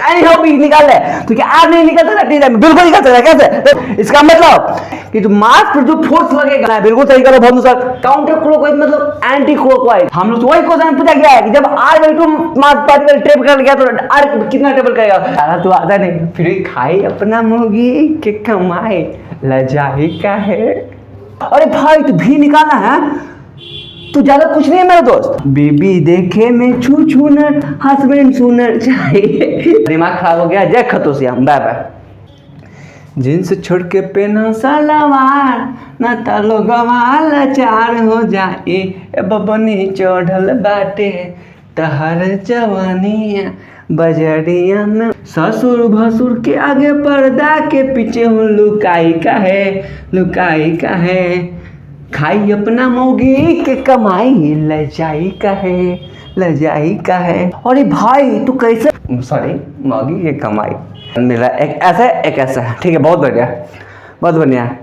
Any भी निकाल ले तो क्या आज नहीं निकल सकता टी टाइम, बिल्कुल निकल सकता है। कैसे? इसका मतलब कि जो मास पर जो फोर्स लगेगा ना, बिल्कुल सही करो भानु सर, काउंटर क्लॉकवाइज मतलब एंटी क्लॉकवाइज। हम लोग वही क्वेश्चन पूछा गया है कि जब r/2 मास पार्टिकल ट्रेप कर गया तो r कितना ट्रेवल करेगा। सारा तो आता नहीं, फिर खाई अपना मुर्गी के कमाई लजाई का है। अरे भाई तो भी निकालना है तो ज्यादा कुछ नहीं है मेरा दोस्त। बीबी देखे में छू छू नर, हस्बैंड सुनर चाहिए। दिमाग खराब हो गया, जय खतोसियाम, बाय बाय। जींस छोड़ के पहना सलवार ना तालो गवाला चार हो जाए, बबनी चढ़ल बाटे तहर जवानिया बजरिया में। ससुर भसुर के आगे पर्दा के पीछे हूँ लुकाई का है, लुकाई का है। खाई अपना मौगी के कमाई लजाई का है, लजाई का है। अरे भाई तू कैसे, सॉरी मौगी के कमाई मेरा एक ऐसा एक ऐसा, ठीक है बहुत बढ़िया, बहुत बढ़िया।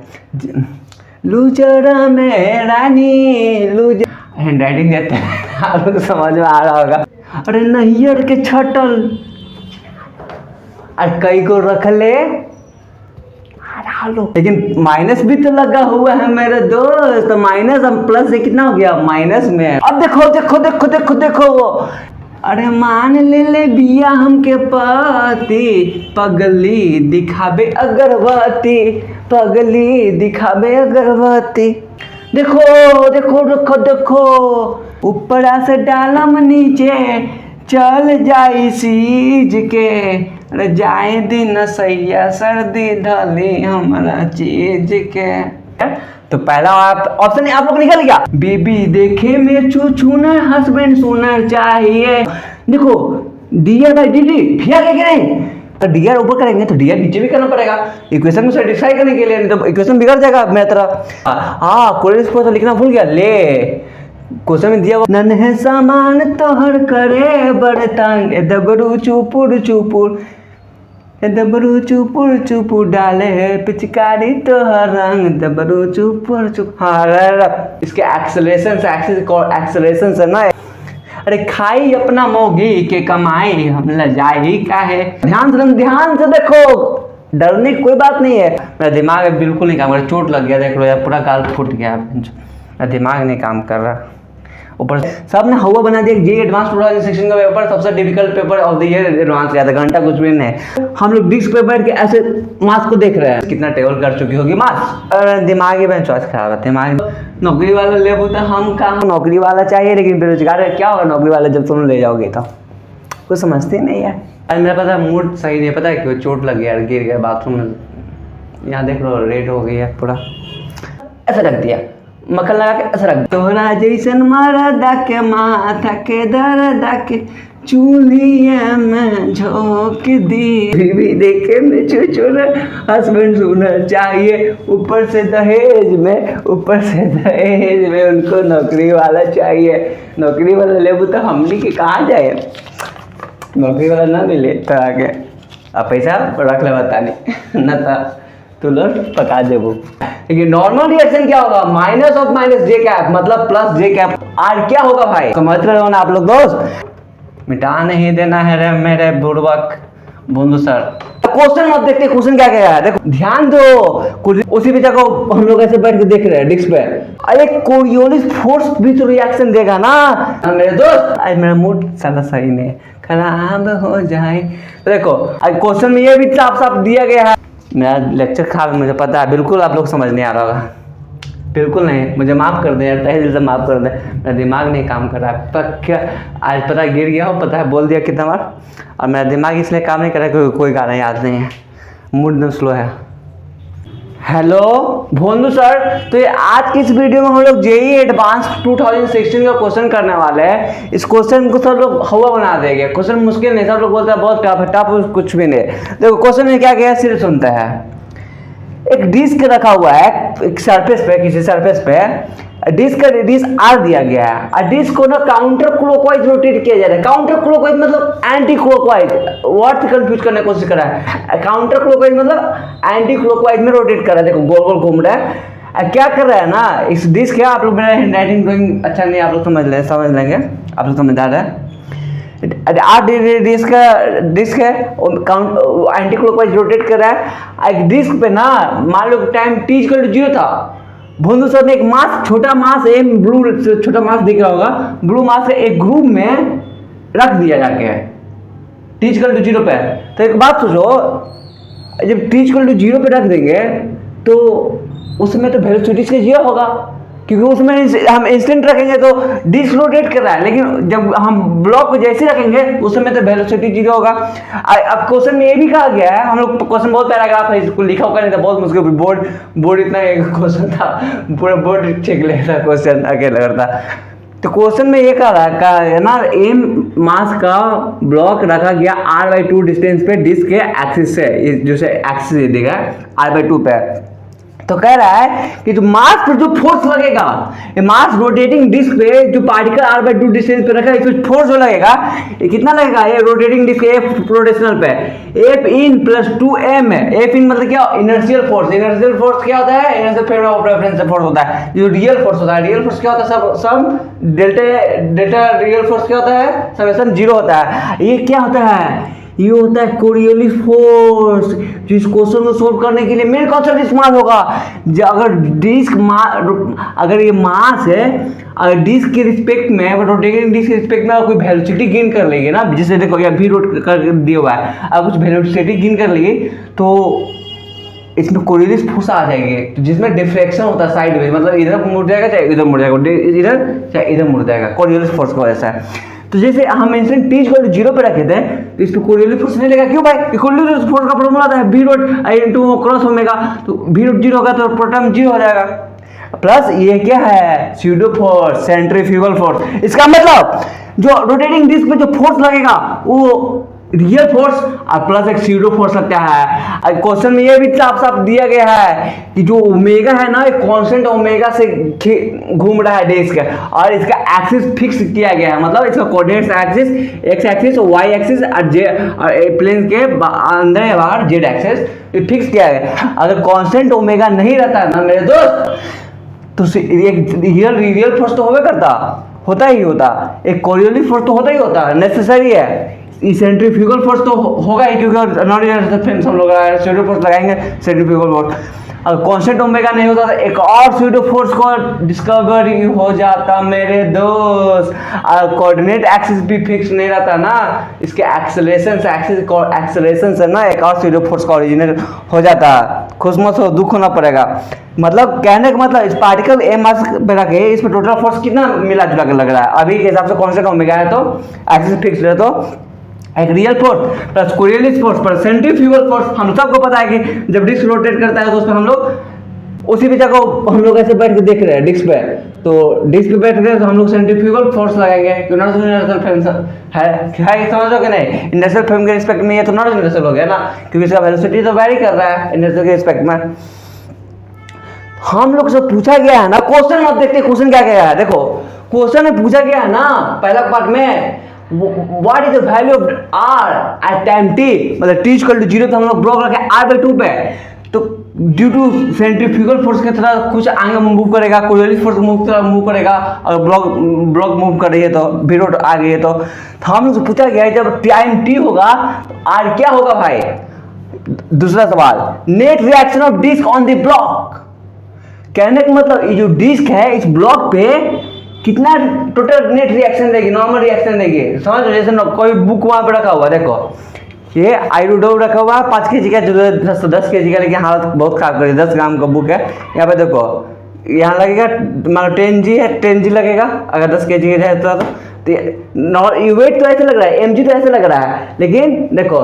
लूजरा में रानी लूज, हैंड राइटिंग देते हैं आप लोग समझ में आ रहा होगा। अरे नैयर के छटल और कई को रख ले, लेकिन माइनस भी तो लगा हुआ है मेरे दोस्त। तो माइनस अब प्लस से कितना हो गया, माइनस में। अब देखो देखो देखो देखो देखो, अरे मान ले बिया हमके पति, पगली दिखाबे अगरबत्ती, पगली दिखाबे अगरबत्ती। देखो देखो देखो देखो, ऊपर से डालम नीचे चल जाई सीज के, अरे जाए दिन सैया सर्दी ढली हमारा चीज के। तो पहला ऑप्शन आप लोग निकल गया, बीबी देखे में छू छूनर, हस्बैंड सुनर चाहिए। देखो डियर बाई डी डी आगे क्या नहीं, तो डियर ऊपर करेंगे तो डियर नीचे भी करना पड़ेगा इक्वेशन को सेटिस्फाई करने के लिए, नहीं तो इक्वेशन बिगड़ जाएगा मेरी तरह। हाँ कोई लिखना भूल गया, ले क्वेश्चन में दिया नन्हे सामान तोहर करे बड़तन, दबरू चुपुर चुपुर, दबरू चुपुर चुपुर डाले पिचकारी तोहर रंग, दबरू चुपुर चुप। हाँ इसके एक्सेलरेशन से ना। अरे खाई अपना मौगी के कमाई हम लजाई का है। ध्यान से देखो, डरने की कोई बात नहीं है। मेरा दिमाग बिल्कुल नहीं काम कर रहा, चोट लग गया देख लो यार, पूरा गाल फूट गया, मेरा दिमाग नहीं काम कर रहा। ऊपर सब ने हवा बना दिया। जे एडवांस 2016 का पेपर सबसे difficult paper of the year advance गया था, घंटा कुछ भी नहीं है। हम लोग डिस्क पे बैठ के ऐसे मास को देख रहे हैं, कितना टेबल कर चुकी होगी मास। अरे दिमाग ही बेंच चॉइस खराब है, दिमाग। नौकरी वाला ले तो हम कहाँ, नौकरी वाला चाहिए लेकिन बेरोजगार है, क्या होगा नौकरी वाला जब तुम ले जाओगे तो कुछ समझते नहीं है। अरे मेरा पता है मूड सही नहीं, पता है क्यों, चोट लग गया, गिर गया बाथरूम में, यहाँ देख लो रेड हो गई है पूरा, ऐसा रख दिया मक्खन लगा के ऐसा रख। तोहरा जैसन मरदा के माथा के दर्दा के चूल्हिया में झोंक दी, बीवी देखे में चुचुर, हस्बैंड सुनर चाहिए, ऊपर से दहेज में, ऊपर से दहेज में उनको नौकरी वाला चाहिए। नौकरी वाला लेबू तो हमनी के कहाँ जाए, नौकरी वाला ना मिले तो आगे अब पैसा रख ले बतानी न था तो लोग पका देबो। लेकिन नॉर्मल रिएक्शन क्या होगा, minus of minus J cap मतलब प्लस जे कैप, आर क्या होगा भाई, समझ रहे हो ना आप लोग दोस्त। मिटा नहीं देना है रे मेरे बुड़बक बंधु सर। क्वेश्चन मत देखते, क्वेश्चन क्या कह रहा है देखो, ध्यान दो। उसी पे देखो हम लोग ऐसे बैठ के देख रहे हैं डिस्क पे। अरे कोरियोलिस फोर्स भी तो रिएक्शन देगा ना मेरे दोस्त। आज मेरा मूड साला सही नहीं, खराब हो जाए। देखो क्वेश्चन में ये भी साफ साफ दिया गया है। मेरा लेक्चर खराब, मुझे पता है, बिल्कुल आप लोग समझ नहीं आ रहा होगा, बिल्कुल नहीं। मुझे माफ़ कर दें यार, तहे दिल से माफ़ कर दें, मेरा दिमाग नहीं काम कर रहा है। पक्का आज पता गिर गया हो, पता है बोल दिया कितना बार, और मेरा दिमाग इसलिए काम नहीं कर रहा क्योंकि कोई गाना याद नहीं है, मूड एकदम स्लो है। हेलो भोंदू सर, तो ये आज की इस वीडियो में हम लोग जेई एडवांस 2016 का क्वेश्चन करने वाले हैं। इस क्वेश्चन को सब लोग हवा बना देंगे, क्वेश्चन मुश्किल नहीं, सब लोग बोलते हैं बहुत टफ है, टफ कुछ भी नहीं। देखो क्वेश्चन में क्या क्या सिर्फ सुनते हैं। एक डिस्क रखा हुआ है एक सरफेस पे, किसी सरफेस पे डिस्क का रेडियस आर दिया गया है, और डिस्क को ना काउंटर क्लॉकवाइज रोटेट किया जा रहा है। काउंटर क्लॉकवाइज मतलब एंटी क्लॉकवाइज, वर्ड से कंफ्यूज करने की कोशिश कर रहा है। काउंटर क्लॉकवाइज मतलब एंटी क्लॉकवाइज में रोटेट कर रहा है, देखो गोल गोल घूम रहा है। क्या कर रहा है ना, इस डिस्क है, आप लोग मेरा हैंड राइटिंग ड्राइंग अच्छा नहीं, आप लोग समझ लेंगे, आप लोग समझदार है। 8 डिस्क है, एंटी क्लॉकवाइज रोटेट कर रहा है। एक डिस्क पे ना मान लो टाइम t=0 था, भोंदू सर ने एक मास, छोटा मास ब्लू छोटा मास दिख रहा होगा, ब्लू मास का एक ग्रुप में रख दिया जाके t=0 पे। तो एक बात सोचो, जब t=0 पे रख देंगे तो उसमें तो वेलोसिटी से 0 होगा, क्योंकि उसमें हम इंस्टेंट रखेंगे तो डिस्क रोटेट कर रहा है, लेकिन जब हम ब्लॉक को जैसे रखेंगे उस समय तो वेलोसिटी 0 होगा। अब क्वेश्चन में ये भी कहा गया है, हम लोग क्वेश्चन बहुत पैराग्राफ है, इसको लिखा होगा नहीं था, बहुत मुश्किल, बोर्ड इतना क्वेश्चन था, पूरा बोर्ड चेक लेता क्वेश्चन अकेला करता। तो क्वेश्चन में ये कहा है ना, एम मास का ब्लॉक रखा गया r/2 डिस्टेंस पे डिस्क के एक्सिस से, जो से एक्सिस देगा r/2 पे। तो कह रहा है कि जो मास पर जो फोर्स लगेगा, ये मास रोटेटिंग डिस्क पे जो पार्टिकल r/2 डिस्टेंस पे रखा है, इसमें फोर्स जो लगेगा ये कितना लगेगा, ये रोटेटिंग डिस्क F रोटेशनल पे F in + 2m है। F in मतलब क्या, इनर्शियल फोर्स। इनर्शियल फोर्स क्या होता है, inertial frame of reference force होता है। जो रियल फोर्स होता है, रियल फोर्स क्या होता है, सब डेल्टा रियल फोर्स क्या होता है, समेशन 0 होता है। ये क्या होता है, ये होता है कोरियोलिस फोर्स, जो इस क्वेश्चन को सोल्व करने के लिए मेन कॉन्सेप्ट इस्तेमाल होगा। अगर ये मास है, अगर डिस्क के रिस्पेक्ट में, रोटेटिंग डिस्क के रिस्पेक्ट में कोई वेलोसिटी गेन कर लेगी ना, जैसे देखो या भी रोट कर दिया हुआ है, अगर कुछ वेलोसिटी गेन कर लेगी तो इसमें कोरियोलिस फोर्स आ जाएगी, तो जिसमें डिफ्लेक्शन होता है साइड में, मतलब इधर मुड़ जाएगा चाहे इधर मुड़ जाएगा, इधर चाहे इधर मुड़ जाएगा, कोरियोलिस फोर्स की वजह से। तो जैसे हम इंस्टेंट t=0 पे रखे थे तो इस पे कोरियोलिस फोर्स नहीं लगेगा, क्यों भाई, कोरियोलिस फोर्स का फॉर्मूला था v dot i × cross omega, तो v डॉट 0 होगा तो टर्म 0 हो जाएगा। प्लस ये क्या है, स्यूडो फोर्स, सेंट्रीफ्यूगल फोर्स। इसका मतलब जो रोटेटिंग डिस्क पे जो फोर्स लगेगा वो रियल फोर्स और प्लस एक स्यूडो फोर्स लगता है। क्वेश्चन में ये भी साफ साफ दिया गया है कि जो ओमेगा है ना, एक कांस्टेंट ओमेगा से घूम रहा है डिस्क, और इसका एक्सिस फिक्स किया गया है, मतलब इसका कोऑर्डिनेट्स एक्सिस x एक्सिस और y एक्सिस और j प्लेन के अंदर या बाहर z एक्सिस फिक्स किया गया है। अगर कांस्टेंट ओमेगा नहीं रहता ना मेरे दोस्त, तो एक रियल फोर्स तो होता ही होता, एक कोरियोलिस फोर्स तो होता ही होता, नेसेसरी है। सेंट्रीफ्यूगल फोर्स तो होगा ही, क्योंकि नॉन यूनिवर्सल फ्रेम्स हम लोग स्यूडो फोर्स लगाएंगे, सेंट्रीफ्यूगल फोर्स। अगर कांस्टेंट ओमेगा नहीं होता तो एक और स्यूडो फोर्स को डिस्कवरी हो जाता मेरे दोस्त। कोऑर्डिनेट एक्सिस भी फिक्स नहीं रहता ना, इसके एक्सेलरेशन से ना एक और स्यूडो फोर्स का ओरिजिनेट हो जाता। खुश मत हो, दुख होना पड़ेगा। मतलब कहने का मतलब इस पार्टिकल ए मास पे रखे, इसमें टोटल फोर्स कितना मिला जुला के लग रहा है, अभी के हिसाब से कांस्टेंट ओमेगा है तो एक्सिस फिक्स है, तो एक real force plus Coriolis force पर सेंट्रीफ्यूगल फोर्स। हम सबको पता है कि जब डिस्क रोटेट करता है तो उसमें हम लोग उसी जगह को हम लोग ऐसे बैठ के देख रहे हैं डिस्क पे, तो डिस्क पे बैठ गए तो हम लोग सेंट्रीफ्यूगल फोर्स लगाएंगे, क्योंकि यूनिवर्सल फ्रेम है, समझो कि नहीं, इंडस्ट्रियल फ्रेम के रिस्पेक्ट में ये तो नॉन यूनिवर्सल हो गया ना, क्योंकि इसका वेलोसिटी तो वेरी कर रहा है इंडस्ट्रियल के रिस्पेक्ट में। हम लोग से पूछा गया है ना, क्वेश्चन मत देखते क्वेश्चन क्या गया है, देखो क्वेश्चन में पूछा गया है ना पहला पार्ट में, what is the value of r at time t, मतलब t=0 तो हम लोग ब्लॉक रखे r/2 पे, तो ड्यू टू सेंट्रीफ्यूगल फोर्स की तरह कुछ आगे मूव करेगा, कोरियोलिस फोर्स मूव करेगा, और ब्लॉक मूव कर रही है तो v डॉट आ गई है, तो हम लोग से पूछा गया है जब टाइम t होगा तो r क्या होगा भाई। दूसरा सवाल, net reaction of disc on the block. कहने का मतलब ये जो डिस्क है इस ब्लॉक पे कितना टोटल नेट रिएक्शन देगी, नॉर्मल रिएक्शन देगी, समझ लो। जैसे कोई बुक वहां पे रखा हुआ, देखो ये आईरोडो रखा हुआ है 5 kg का, जो 10 kg का, लेकिन हालत बहुत खराब करी, 10 ग्राम का बुक है। यहाँ पे देखो यहाँ लगेगा मतलब 10G है, 10G लगेगा अगर 10 kg है तो वेट तो ऐसे लग रहा है, mg तो ऐसे लग रहा है, लेकिन देखो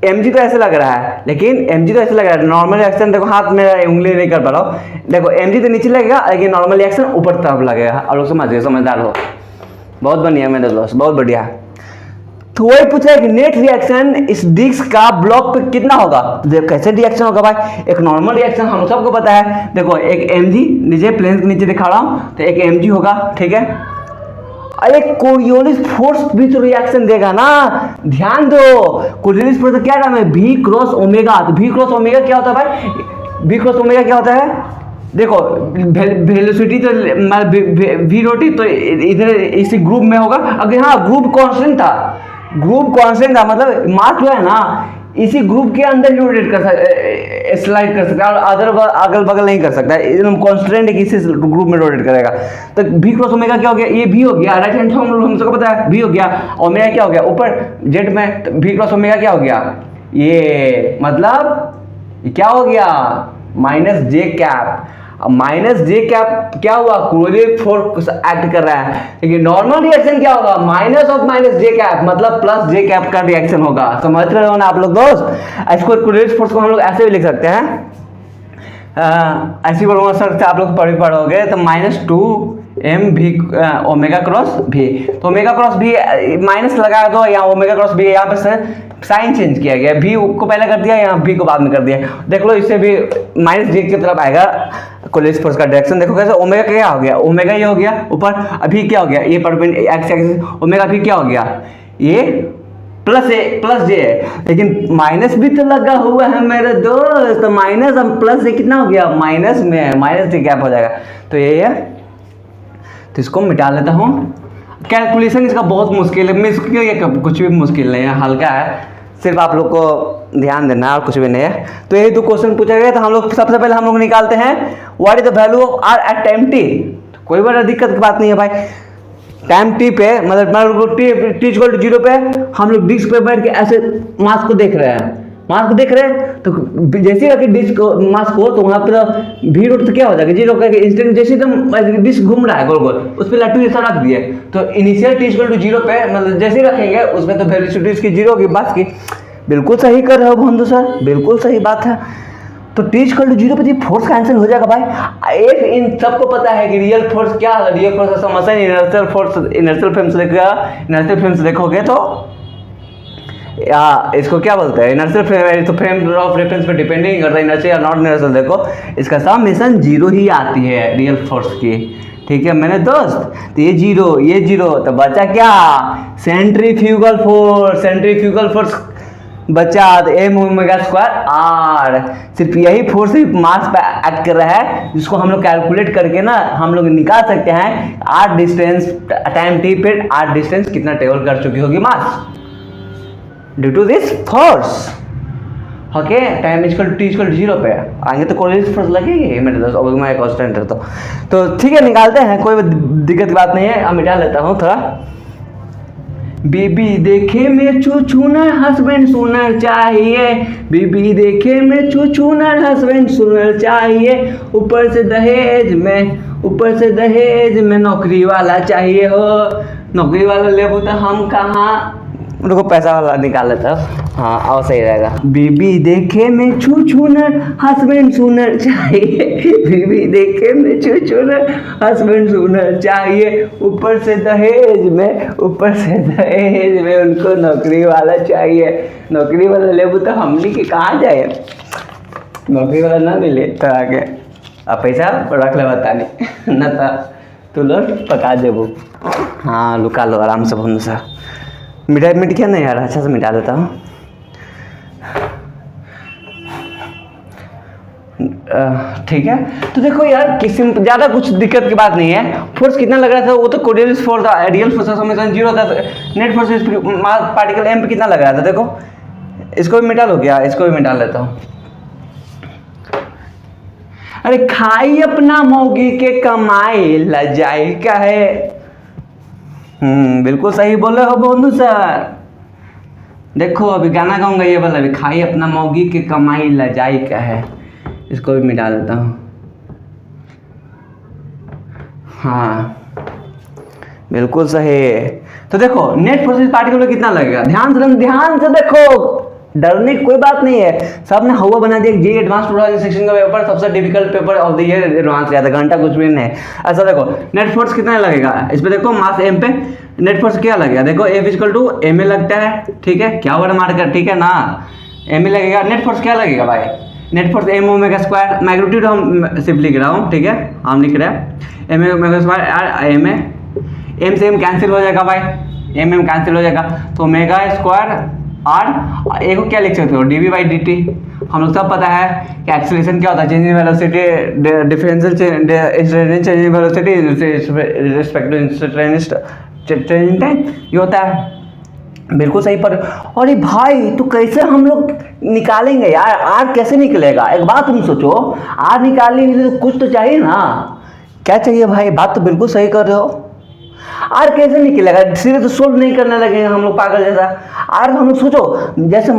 mg तो ऐसे लग रहा है, लेकिन mg तो ऐसे लग रहा है, नॉर्मल रिएक्शन देखो हाथ में उंगली नहीं कर पा रहा हूँ, देखो mg तो नीचे लगेगा, लेकिन नॉर्मल रिएक्शन ऊपर तरफ लगेगा। आप लोग समझदार हो, बहुत बढ़िया मेरे दोस्त, बहुत बढ़िया। तो वही पूछा है कि नेट रिएक्शन इस डिस्क का ब्लॉक पे कितना होगा, कैसे रिएक्शन होगा भाई। एक नॉर्मल रिएक्शन हम सबको पता है, देखो एक mg नीचे प्लेन के नीचे दिखा रहा हूँ, तो एक mg होगा, ठीक है। अरे कोरियोलिस फोर्स भी तो रिएक्शन देगा ना, ध्यान दो। कोरियोलिस फोर्स क्या नाम है, v क्रॉस ओमेगा। तो v क्रॉस ओमेगा क्या होता है भाई, v क्रॉस ओमेगा क्या होता है, देखो वेलोसिटी तो वी रोटी तो इधर इसी ग्रुप में होगा। अगर हाँ ग्रुप कांस्टेंट था, ग्रुप कांस्टेंट था मतलब मास जो है ना इसी ग्रुप के अंदर रोटेट कर सकता, स्लाइड कर सकता है, और अगल बगल नहीं कर सकता, एकदम कांस्टेंट है कि इसी ग्रुप में रोटेट करेगा। तो भी क्रॉस ओमेगा क्या हो गया, ये भी हो गया, राइट हैंड हम सबको पता है भी हो गया, ओमेगा क्या हो गया ऊपर जेड में, तो भी क्रॉस ओमेगा क्या हो गया, ये मतलब क्या हो गया माइनस जे कैप। माइनस जे कैप क्या हुआ, कोरिलेट फोर्स एक्ट कर रहा है, लेकिन नॉर्मल रिएक्शन क्या होगा, minus of minus J cap मतलब प्लस जे कैप का रिएक्शन होगा। समझ रहे हो ना आप लोग दोस्त। इसको कोरिलेट फोर्स को हम लोग ऐसे भी लिख सकते हैं, ऐसी बोलूँगा सर आप लोग पढ़ोगे तो -2m भी ओमेगा क्रॉस भी, तो ओमेगा क्रॉस भी माइनस लगा दो, यहाँ ओमेगा क्रॉस भी यहाँ पे से साइन चेंज किया गया, भी को पहले कर दिया, यहाँ भी को बाद में कर दिया। देख लो इससे भी माइनस जे की तरफ आएगा कोरिलेट फोर्स का डायरेक्शन। देखो कैसे ओमेगा क्या हो गया, ओमेगा ये हो गया ऊपर, अभी क्या हो गया ये एक्स एक्सिस, ओमेगा भी क्या हो गया ये प्लस जे है, लेकिन माइनस भी तो लगा हुआ है मेरे दोस्त, तो माइनस अब प्लस से कितना हो गया माइनस में, माइनस से गैप हो जाएगा, तो ये है। तो इसको मिटा लेता हूँ। कैलकुलेशन इसका बहुत मुश्किल है, कुछ भी मुश्किल नहीं है, हल्का है, सिर्फ आप लोग को ध्यान देना है और कुछ भी नहीं है। तो यही 2 क्वेश्चन पूछा गया। तो हम लोग सबसे पहले हम लोग निकालते हैं what is the value of R at time T. कोई बड़ा दिक्कत की बात नहीं है भाई, टाइम टी पे मतलब टी इक्वल टू 0 पे हम लोग डिस्क पे बैठ के ऐसे मास को देख रहे हैं, मास को देख रहे हैं, तो जैसे रखे डिस्क मास को, तो वहाँ पर भी रूट तो क्या हो जाएगा 0 करके इंस्टेंट, जैसे एकदम डिस्क घूम रहा है गोल गोल, उस पर लट्टू जैसा रख दिए, तो इनिशियल टी इक्वल टू 0 पे मतलब जैसे रखेंगे उसमें तो वेलोसिटी इसकी 0 होगी, बात की बिल्कुल सही कर रहे हो बंधु सर, बिल्कुल सही बात है। तो टी इक्वल टू 0 पे फोर्स कैंसिल हो जाएगा भाई। एक इन सबको पता है कि रियल फोर्स क्या है, रियल फोर्स का समस्या इनर्शियल फोर्स, इनर्शियल फ्रेम से देखा, इनर्शियल फ्रेम से देखोगे तो इसको क्या बोलते हैं इनर्शियल फ्रेम, तो फ्रेम ऑफ रेफरेंस पे डिपेंडिंग करता है इनर्शियल या नॉट इनर्शियल। देखो इसका समेशन 0 ही आती है रियल फोर्स की, ठीक है मेरे दोस्त। तो ये 0 तो बचा क्या सेंट्रीफ्यूगल फोर्स, सेंट्रीफ्यूगल फोर्स बचा तो m ओमेगा स्क्वायर r, सिर्फ यही फोर्स मास पे एक्ट कर रहा है, जिसको हम लोग कैलकुलेट करके ना हम लोग निकाल सकते हैं r डिस्टेंस टाइम t पे r डिस्टेंस कितना ट्रेवल कर चुकी होगी mass due to this force. Okay time equal to t equal to 0 पे आएंगे तो कोरिलेट फोर्स लगेगी मेरे दोस्त, और मैं कांस्टेंट है तो ठीक है निकालते हैं, कोई दिक्कत की बात नहीं है। अब मिटा लेता हूँ थोड़ा। बीबी देखे में चूचूनर हस्बैंड सुनर चाहिए, बीबी देखे में चूचूनर हस्बैंड सुनर चाहिए, ऊपर से दहेज में नौकरी वाला चाहिए हो, नौकरी वाला लेबू तो हम कहाँ रुको पैसा वाला निकाल लेता हूँ, हाँ आओ सही रहेगा। बीबी देखे में छूछूनर हस्बैंड सुनर चाहिए, बीबी देखे में छूछूनर हस्बैंड सुनर चाहिए, ऊपर से दहेज में उनको नौकरी वाला चाहिए, नौकरी वाला लेबू तो हमनी के कहाँ जाए, नौकरी वाला ना मिले तो आगे अब पैसा रख ले बता नहीं न तो तू लोग पका देबू। हाँ लुका लो आराम से बंधु सा, मिट क्या नहीं यार, अच्छा से मिटा देता हूँ। ठीक है तो देखो यार किसी ज़्यादा कुछ दिक्कत की बात नहीं है। फोर्स कितना लग रहा था वो तो कोरिलेट फोर्स था, रियल फोर्स का समेशन 0 था, नेट फोर्स पार्टिकल m पे कितना लग रहा था देखो, इसको भी मिटा लो क्या, इसको भी मिटा लेता हूँ। अरे खाई अपना मौगी के कमाई लजाई का है, बिल्कुल सही बोले हो बंधु सर। देखो अभी गाना गाऊंगा ये वाला भी, खाई अपना मौगी के कमाई लजाई का है, इसको भी मिटा देता हूँ। हाँ बिल्कुल सही। तो देखो नेट फोर्स पार्टिकल में कितना लगेगा, ध्यान से देखो, डरने की कोई बात नहीं है, सब ने हवा बना दिया। जे एडवांस 2016 का पेपर सबसे difficult paper of the year advance गया था, घंटा कुछ भी नहीं है। ऐसा देखो नेट फोर्स कितना लगेगा, इस पे देखो मास m पे नेट फोर्स क्या लगेगा, देखो F इक्वल टू m ए लगता है, ठीक है क्या वर्ड मारकर, ठीक है ना m ए लगेगा। नेट फोर्स क्या लगेगा भाई, net force m omega square, magnitude हम सिर्फ लिख रहा हूँ, ठीक है हम लिख रहे हैं m ओमेगा स्क्वायर, m ए m से m कैंसिल हो जाएगा भाई, m कैंसिल हो जाएगा, तो ओमेगा स्क्वायर आर, एक को क्या लिख सकते हो D V by D T. हम लोग सब पता है कि एक्सेलरेशन क्या होता है, change in velocity, differential change in velocity respect to instantaneous change in time, ये होता है। बिल्कुल सही पर। अरे भाई तो कैसे हम लोग निकालेंगे यार, आर कैसे निकलेगा? एक बात तुम सोचो, आर निकालने के लिए तो कुछ तो चाहिए ना। क्या चाहिए भाई? बात तो बिल्कुल सही कर रहे हो। आर कैसे निकलेगा? सीधे तो सोल्व नहीं करने लगेंगे हम लोग पागल जैसा। आर हम लोग सोचो, जैसे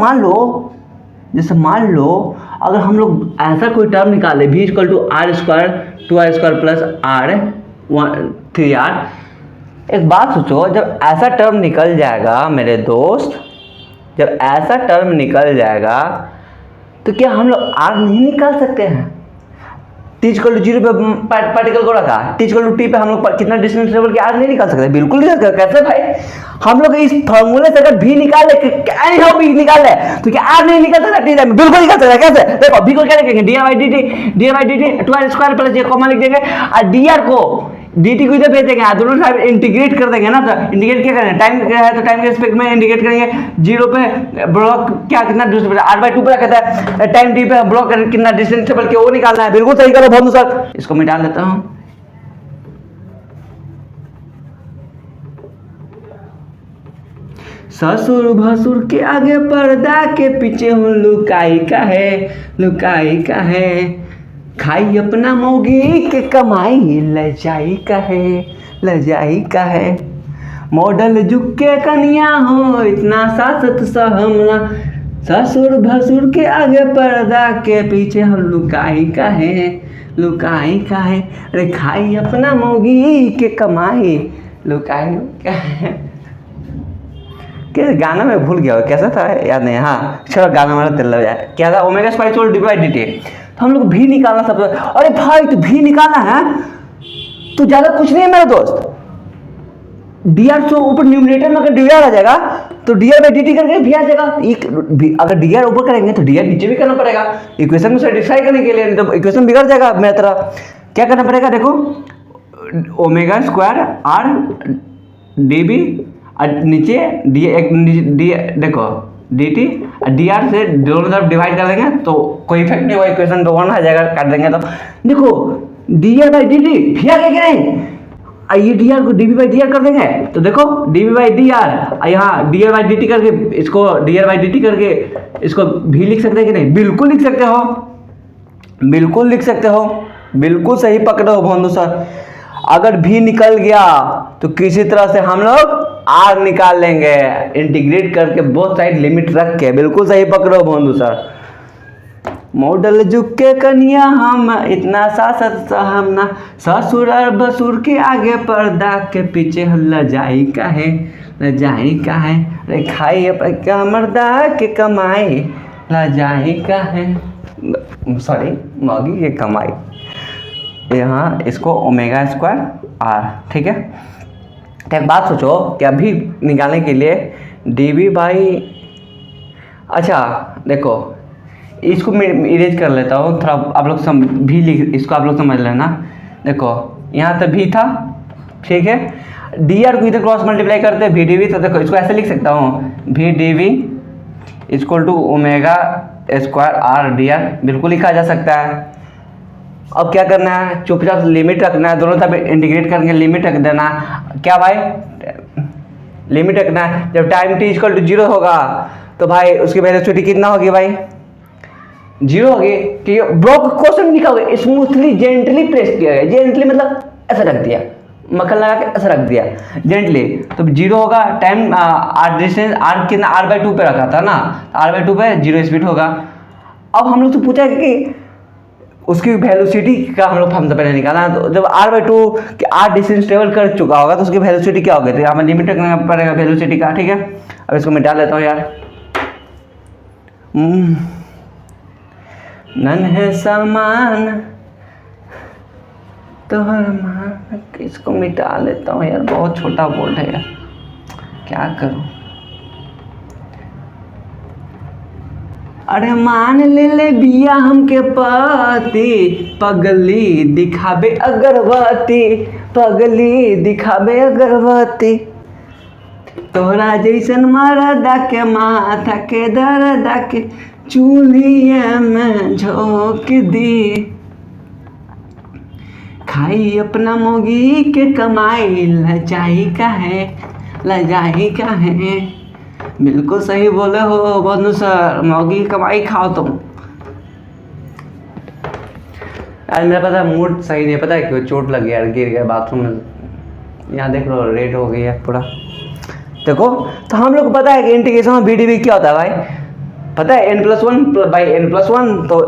मान लो अगर हम लोग ऐसा कोई टर्म निकाले v equal to R square 2r square plus R 3r। एक बात सोचो, जब ऐसा टर्म निकल जाएगा मेरे दोस्त, जब ऐसा टर्म निकल जाएगा तो क्या हम लोग आर नहीं निकाल सकते हैं? t इक्वल टू 0 पे पार्टिकल को रखा, t इक्वल टू t पे हम लोग कितना डिस्टेंस ट्रेवल किया, आर नहीं निकाल सकते? बिल्कुल नहीं निकाल सकते। कैसे भाई? हम लोग इस फॉर्मूले से अगर v निकाले, v निकाले तो क्या आर नहीं निकाल सकता? t टाइम बिल्कुल निकाल सकता। कैसे? देखो v को क्या लिखेंगे, डी बाई स्क्वायर प्लस ये कॉमन लिख देंगे, और dr को dt को इधर भेज देंगे, दोनों साइड इंटीग्रेट कर देंगे ना। तो इंटीग्रेट क्या करेंगे, टाइम है तो टाइम के रिस्पेक्ट में इंटीग्रेट करेंगे। 0 पे ब्लॉक क्या कितना डिस्टेंस, r/2 पे कहता है, टाइम t पे ब्लॉक कितना डिस्टेंस ट्रेवल किया वो निकालना है। बिल्कुल सही करो बहुत सर। इसको मिटा लेता हूँ। ससुर भसुर के आगे पर्दा के पीछे हूँ लुकाई का है, खाई अपना मौगी के कमाई लजाई का है। मॉडल जुग के कन्या हो इतना सासत सहमना, ससुर भसुर के आगे पर्दा के पीछे हम लुकाई का है। अरे खाई अपना मौगी के कमाई लुकाई का है। क्या गाना में भूल गया, कैसा था याद नहीं। हाँ चलो गाना वाला तेल लग जाए। क्या था? Omega square equal D by D T. तो हम लोग भी निकालना सब। अरे भाई तो भी निकालना है तो ज्यादा कुछ नहीं है मेरे दोस्त। डी आर से ऊपर न्यूमरेटर में अगर डी आर आ जाएगा तो D R by D t करके भी आ जाएगा। अगर डी आर ऊपर करेंगे तो डी आर नीचे भी करना पड़ेगा इक्वेशन को सेटिस्फाई करने के लिए, नहीं तो इक्वेशन बिगड़ जाएगा मेरी तरह। क्या करना पड़ेगा? देखो omega square R D B और नीचे डी देखो डी टी और डी आर से दोनों तरफ डिवाइड कर देंगे तो कोई इफेक्ट नहीं होगा, इक्वेशन तो 1 आ जाएगा। काट देंगे तो देखो d are by D t भी आ गया नहीं, ये डी आर को d b by d r कर देंगे तो देखो d b by d r, यहाँ d are by D t करके इसको d are by D t करके इसको भी लिख सकते हैं कि नहीं? बिल्कुल लिख सकते हो, बिल्कुल लिख सकते हो। बिल्कुल सही पकड़े हो बंधु सर। अगर भी निकल गया तो किसी तरह से हम लोग आर निकाल लेंगे इंटीग्रेट करके, बहुत साइड लिमिट रख के। बिल्कुल सही पकड़ो बंधु सर। मॉडल जुग के कन्या हम इतना सासत सहमना, ससुर भसुर के आगे पर्दा के पीछे लजाई का है। अरे खाई क्या मर्दा के कमाई लजाई का है, सॉरी मौगी के कमाई। यहाँ इसको ओमेगा स्क्वायर आर, ठीक है। तो एक बात सोचो कि अभी निकालने के लिए डी बी बाई, अच्छा देखो इसको मैं इरेज कर लेता हूँ थोड़ा, आप लोग भी लिख, इसको आप लोग समझ लेना। देखो यहाँ तो भी था, ठीक है। डी आर को इधर क्रॉस मल्टीप्लाई करते हैं वी डी वी, तो देखो इसको ऐसे लिख सकता हूँ V D V equal to omega square R D R, बिल्कुल लिखा जा सकता है। अब क्या करना है, चुपचाप लिमिट रखना है, दोनों तरफ इंटीग्रेट करके लिमिट रख देना। क्या भाई? लिमिट रखना है। जब टाइम टी इक्वल टू 0 होगा तो भाई उसकी वेलोसिटी कितना होगी भाई? 0 होगी। कि ब्लॉक क्वेश्चन लिखा होगा स्मूथली जेंटली प्रेस किया गया, जेंटली मतलब ऐसा रख दिया, मक्खन लगा के ऐसा रख दिया जेंटली, तो 0 होगा। टाइम आर डिस्टेंस आर कितना r/2 पे रखा था ना, r/2 पे 0 स्पीड होगा। अब हम लोग तो पूछा कि उसकी वेलोसिटी का हम लोग हमसे पहले निकाला, तो जब r/2 कि r डिस्टेंस ट्रेवल कर चुका होगा तो उसकी वेलोसिटी क्या होगी? तो यहाँ पर लिमिट रखना पड़ेगा वेलोसिटी का, ठीक है। अब इसको मिटा लेता हूँ यार। नन है सामान तो हर मान, इसको मिटा लेता हूँ यार, बहुत छोटा बोर्ड है यार, क्या करूँ। अरे मान ले बिया हमके पति, पगली दिखाबे अगरबत्ती, पगली दिखाबे अगरबत्ती। तोहरा जैसन मरदा के माथा के दर्दा के चूल्हिया में झोंक दी। खाई अपना मोगी के कमाई लजाई का है, लजाई का है। बिल्कुल सही बोले हो बंधु सर, मोगी की कमाई खाओ तुम। आज मेरा पता मूड सही नहीं, पता है क्यों? चोट लग गया, गिर गया बाथरूम में। यहाँ देख लो रेड हो गई है पूरा। देखो तो हम लोग को पता है कि इंटीग्रेशन में BDV क्या होता है भाई, पता है n+1/n+1 तो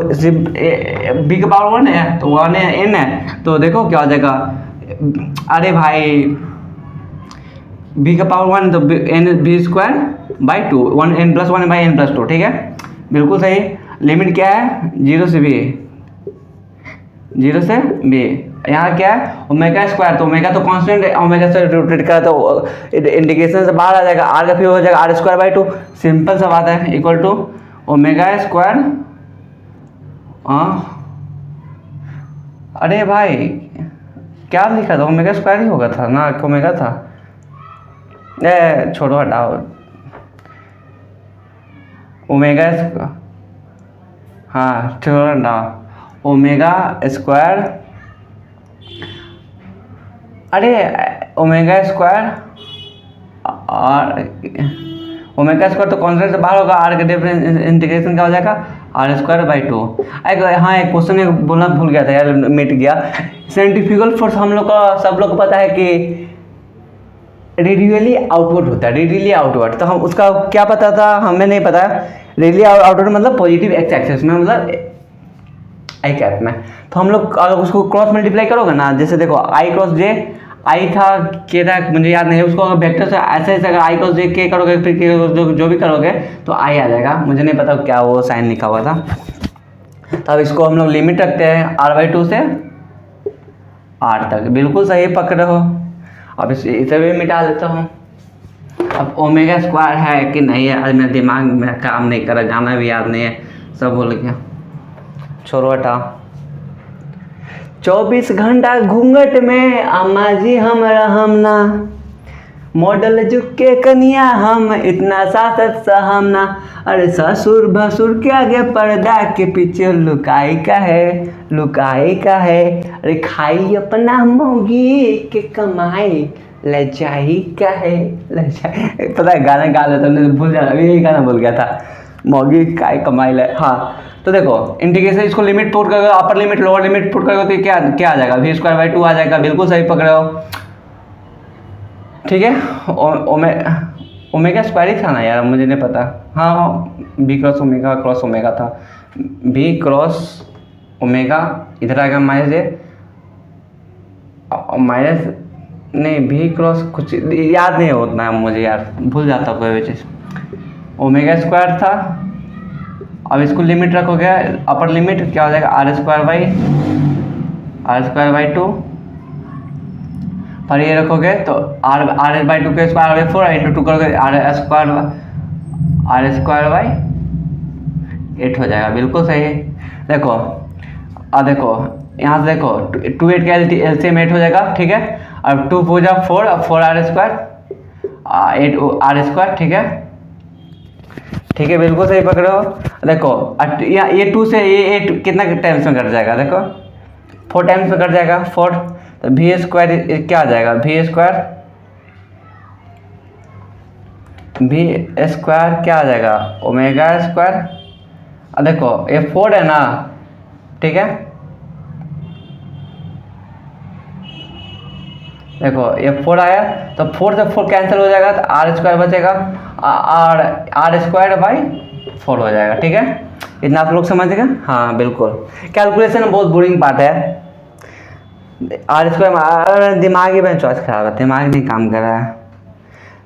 b का पावर 1 है तो 1 है n है, तो देखो क्या हो जाएगा। अरे भाई b का पावर 1 तो b²/2 n+1/n+2, ठीक है बिल्कुल सही। लिमिट क्या है? 0 से b, 0 से b। यहाँ क्या है? ओमेगा स्क्वायर, तो ओमेगा तो कांस्टेंट है, ओमेगा से रोटेट करा तो इंटीग्रेशन से बाहर आ जाएगा, r का फिर हो जाएगा r²/2। सिंपल सा बात है, इक्वल टू ओमेगा स्क्वायर। अरे भाई क्या लिखा था? ओमेगा स्क्वायर ही होगा था ना, ओमेगा था। छोड़ो हटाओ, ओमेगा हाँ छोड़ो हटाओ, ओमेगा स्क्वायर। अरे ओमेगा स्क्वायर और ओमेगा स्क्वायर तो कांस्टेंट से बाहर होगा, r का डिफरेंस इंटीग्रेशन क्या हो जाएगा? r²/2। हाँ एक क्वेश्चन बोलना भूल गया था यार, मिट गया। सेंट्रीफ्यूगल फोर्स हम लोग का सब लोग को पता है कि रेडियली आउटवर्ड होता है, रेडियली आउटवर्ड। तो हम उसका क्या पता था? हमें नहीं पता। रेडियली आउटवर्ड मतलब पॉजिटिव एक्स एक्सिस में, मतलब आई कैप में। तो हम लोग अगर उसको क्रॉस मल्टीप्लाई करोगे ना, जैसे देखो i क्रॉस j, आई था के था मुझे याद नहीं है, उसको अगर वेक्टर से ऐसे ऐसे अगर i क्रॉस j के करोगे, फिर के जो भी करोगे तो i आ जाएगा। मुझे नहीं पता क्या वो साइन लिखा हुआ था। तो अब इसको हम लोग लिमिट रखते हैं r/2 से r तक। बिल्कुल सही पकड़े हो। अब इसे भी मिटा देता हूँ। अब ओमेगा स्क्वायर है कि नहीं है, आज मेरा दिमाग में काम नहीं कर रहा, गाना भी याद नहीं है, सब भूल गया, छोड़ो हटाओ। 24 घंटा घूंघट में अम्मा जी हम रहमना, मॉडल झुक के कनिया हम इतना सासत सहमना। अरे ससुर भसुर के आगे पर्दा के पीछे लुकाई का है, लुकाई का है। अरे खाई अपना मोगी के कमाई लजाई का है, लजाई। पता है गाना गा लेता हूँ, भूल जा, अभी यही गाना भूल गया था, मोगी काय कमाई ले। हाँ तो देखो इंटीग्रेशन, इसको लिमिट पुट करोगे, upper limit lower limit put करोगे तो क्या क्या आ जाएगा? v²/2 आ जाएगा। बिल्कुल सही पकड़े हो, ठीक है। ओमेगा स्क्वायर ही था ना यार, मुझे नहीं पता। हाँ b क्रॉस ओमेगा था, b क्रॉस ओमेगा इधर आएगा माइनस नहीं, b क्रॉस कुछ याद नहीं होता मुझे यार, भूल जाता कोई भी चीज़। ओमेगा स्क्वायर था। अब इसको लिमिट रखोगे, अपर लिमिट क्या हो जाएगा? r²/2। पर ये रखोगे तो r/2 के स्क्वायर 4 इंटू 2 करोगे r²/8 हो जाएगा। बिल्कुल सही है। देखो अब देखो यहाँ से देखो 2 8 का एलसीएम 8 हो जाएगा, ठीक है। अब 2 4 4 4r², 8r², ठीक है, ठीक है बिल्कुल सही पकड़ो। देखो ये 2 से ये 8 कितना टाइम्स में कट जाएगा? देखो 4 टाइम्स में कट जाएगा 4, तो v² क्या आ जाएगा? v² क्या आ जाएगा? Omega square. अब देखो ये 4 है ना, ठीक है, देखो ये 4 आया तो 4 से 4 कैंसिल हो जाएगा, तो r² बचेगा, r²/4 हो जाएगा, ठीक है। इतना आप लोग समझ गए? हाँ बिल्कुल। कैलकुलेशन बहुत बोरिंग पार्ट है। r², दिमाग ही बेंच आज खराब है, दिमाग नहीं काम कर रहा है।